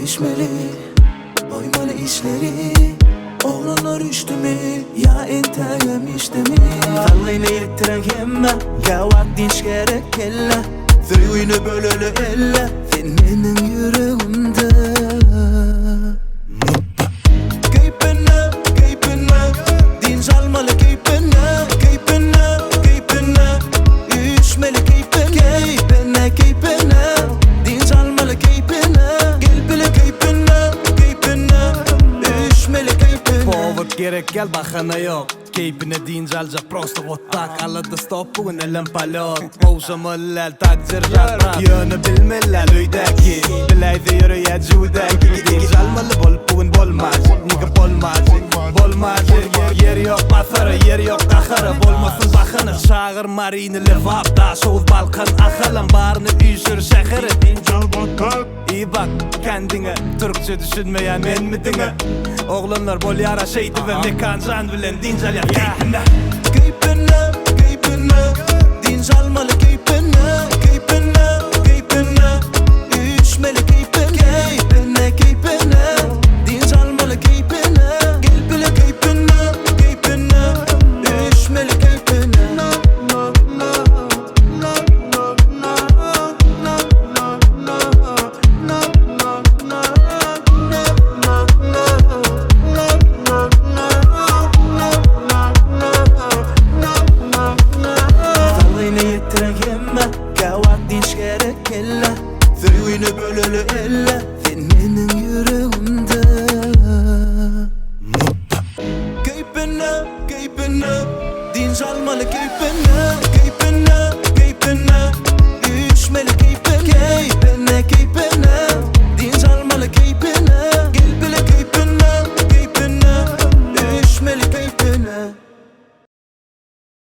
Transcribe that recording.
gelişmeli, doymalı işleri. Oğlanlar üçtü mü, ya entayem işte mi? Tallayla yettiren hemme, gavat dinç gerek kelle. Zöyünü bölölü elle, senin yüreğimde. Keypinle, keypinle, dinç almalı keypinle. Keypinle, keypinle, üşmeli keypinle. Keypinle, keypinle, dinç almalı keypinle. Gel bile keypinle, keypinle, üşmeli keypinle. Forward gerek gel bahane yok. Keypine deyince alacak prosto вот так. Alla stop bugün elim palot. Oğuşamalılar takdir rahat. Yönü bilmeler öydeki. Bileyde yürüye cudeki. Deyince almalı bol bugün bolmaz. Nigga bolmaz, bolmaz. Yer yok basarı, yer yok kahırı. Bolmasın bakını çağır marini levap. Da soğuz balkan akılan barını üyüşür şehri. Deyince al batak. İyi bak kendine, Türkçe düşünmeyen men mi dine? Oğlanlar bol yara şeydi ve mekancan bilen dincel ya. Keypinle, keypinle, keypinle, dinç almalı keypinle. Keypinle, keypinle, üşmeli keypinle. Keypinle, keypinle, dinç almalı keypinle. Gel bile keypinle, keypinle, üşmeli keypinle. Gavat dinç gerek kelle, zöyünü bölölü elle. Senin yüreğimde.